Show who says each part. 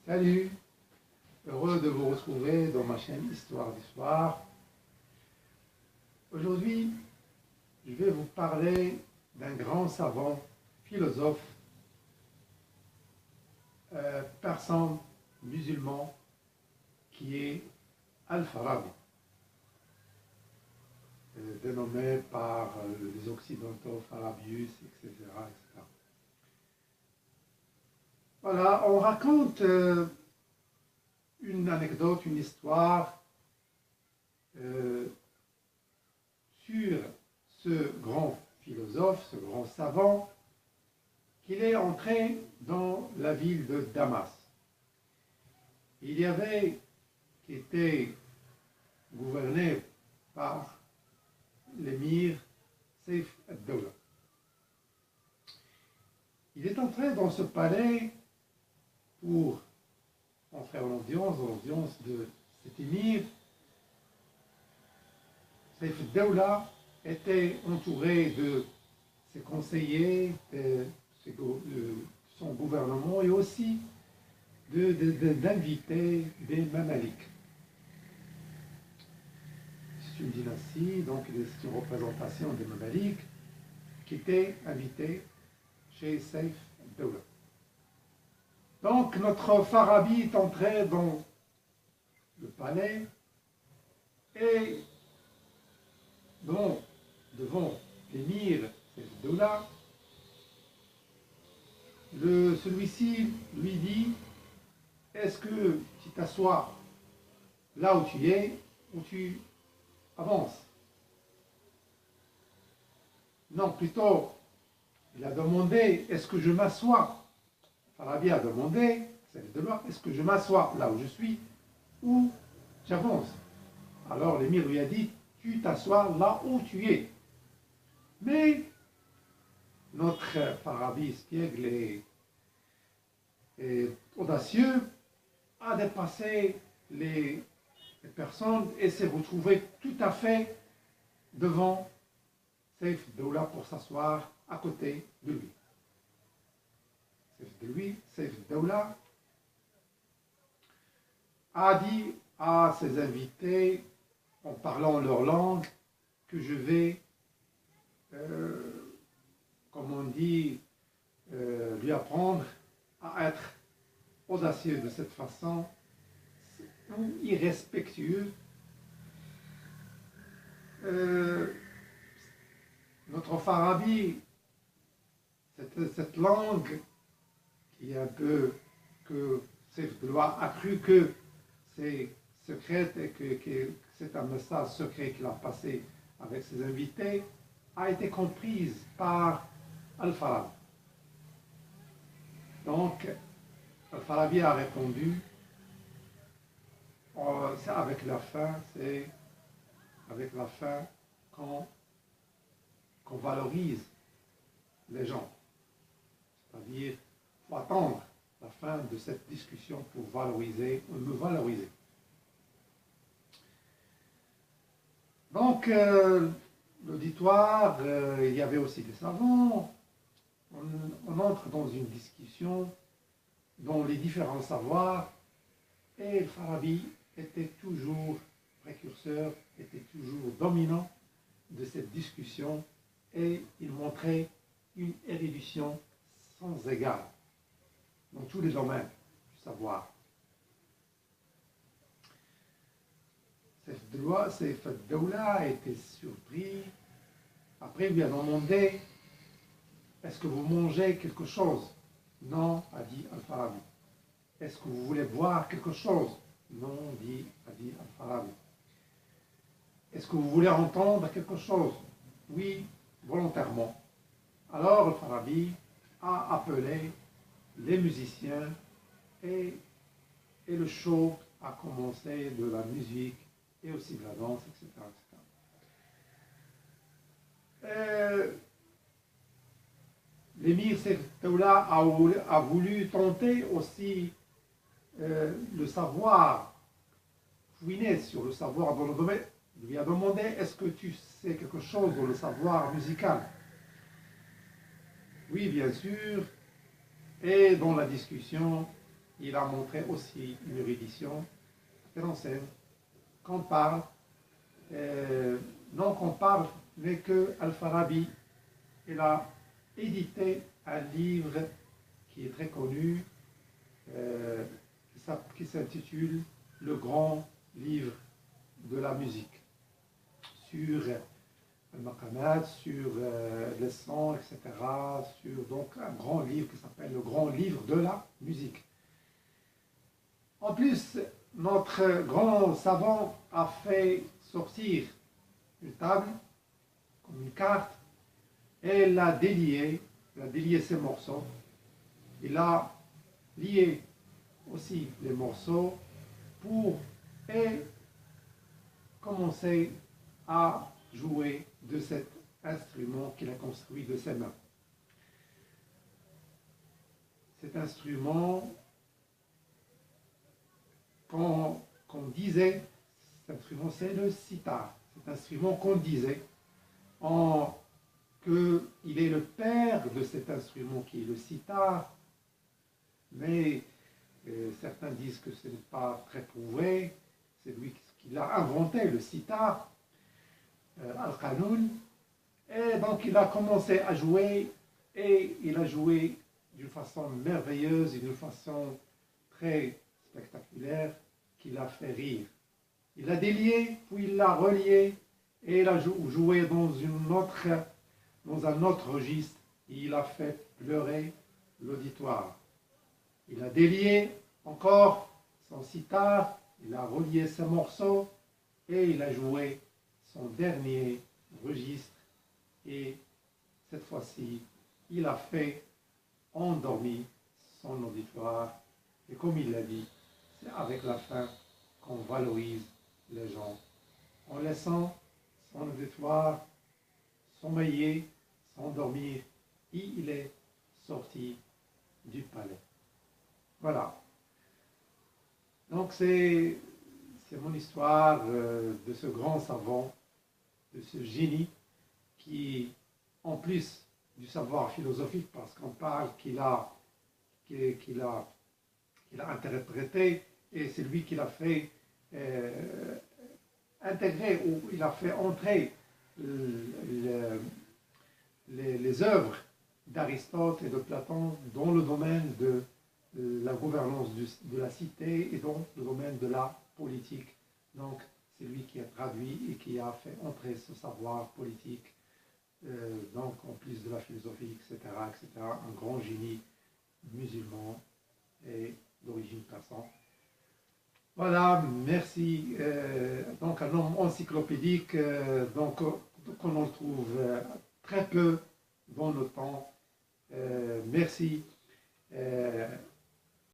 Speaker 1: Salut, heureux de vous retrouver dans ma chaîne Histoire d'Histoire. Aujourd'hui, je vais vous parler d'un grand savant, philosophe, persan, musulman, qui est Al-Farabi, dénommé par les Occidentaux Farabius, etc., etc. Voilà, on raconte une anecdote, une histoire sur ce grand philosophe, ce grand savant, qu'il est entré dans la ville de Damas. Il y avait, qui était gouverné par l'émir Saif ad-Dawla. Il est entré dans ce palais pour entrer en audience de cet émir. Saif ad-Dawla était entouré de ses conseillers, de son gouvernement et aussi d'invités des Mamaliks. C'est une dynastie, donc c'est une représentation des Mamaliks qui était invitée chez Saif ad-Dawla. Donc notre Farabi est entré dans le palais et devant l'émir Saif ad-Dawla, celui-ci lui dit: est-ce que tu t'assois là où tu es ou tu avances? Non, plutôt, il a demandé: est-ce que je m'assois? Farabi a demandé, est-ce que je m'assois là où je suis ou j'avance? Alors l'émir lui a dit: tu t'assois là où tu es. Mais notre Farabi espiègle et audacieux a dépassé les personnes et s'est retrouvé tout à fait devant Saif ad-Dawla pour s'asseoir à côté de lui. Saif ad-Dawla a dit à ses invités, en parlant leur langue, que je vais, comme on dit, lui apprendre à être audacieux de cette façon, ou irrespectueux. Notre Farabi, cette langue qui est un peu, que Saif ad-Dawla a cru que c'est secrète et que c'est un message secret qu'il a passé avec ses invités, a été comprise par Al-Farabi. Donc, Al-Farabi a répondu: c'est avec la fin qu'on valorise les gens. C'est-à-dire, il faut attendre la fin de cette discussion pour valoriser ou me valoriser. Donc, l'auditoire, il y avait aussi des savants. On entre dans une discussion dont les différents savoirs, et le Farabi était toujours précurseur, était toujours dominant de cette discussion, et il montrait une érudition sans égale dans tous les domaines du savoir. Saif ad-Dawla a été surpris. Après, il lui a demandé: est-ce que vous mangez quelque chose? Non, a dit Al-Farabi. Est-ce que vous voulez boire quelque chose? Non, a dit Al-Farabi. Est-ce que vous voulez entendre quelque chose? Oui, volontairement. Alors Al-Farabi a appelé les musiciens et le show a commencé, de la musique et aussi de la danse, etc. L'émir Saif ad-Dawla a voulu tenter aussi le savoir, fouiner sur le savoir dans le domaine. Il lui a demandé: est-ce que tu sais quelque chose dans le savoir musical? Oui, bien sûr. Et dans la discussion, il a montré aussi une érudition très ancienne qu'on parle, non qu'on parle, mais que Al-Farabi, il a édité un livre qui est très connu, qui s'intitule Le Grand Livre de la musique, sur le maqamat, sur les sons, etc. Sur donc un grand livre qui s'appelle Le Grand Livre de la musique. En plus, notre grand savant a fait sortir une table, comme une carte, et il a délié ses morceaux. Il a lié aussi les morceaux pour commencer à jouer de cet instrument qu'il a construit de ses mains. Cet instrument qu'on disait, cet instrument c'est le sitar. Cet instrument qu'on disait qu'il est le père de cet instrument qui est le sitar, mais certains disent que ce n'est pas très prouvé, c'est lui qui l'a inventé, le sitar, Al-Qanoun, et donc il a commencé à jouer, et il a joué d'une façon merveilleuse, d'une façon très spectaculaire, qui l'a fait rire. Il l'a délié, puis il l'a relié, et il a joué dans un autre registre, et il a fait pleurer l'auditoire. Il a délié encore son sitar, il a relié ses morceaux, et il a joué son dernier registre, et cette fois-ci, il a fait endormir son auditoire, et comme il l'a dit, c'est avec la fin qu'on valorise les gens, en laissant son auditoire sommeiller, s'endormir, et il est sorti du palais. Voilà. Donc c'est mon histoire de ce grand savant, de ce génie qui, en plus du savoir philosophique, parce qu'on parle qu'il a interprété, et c'est lui qui l'a fait intégrer, ou il a fait entrer les œuvres d'Aristote et de Platon dans le domaine de la gouvernance de la cité et dans le domaine de la politique. Donc, c'est lui qui a traduit et qui a fait entrer ce savoir politique, donc en plus de la philosophie, etc., etc., un grand génie musulman et d'origine persane. Voilà, merci. Donc, un nom encyclopédique, donc qu'on en trouve très peu dans le temps. Merci.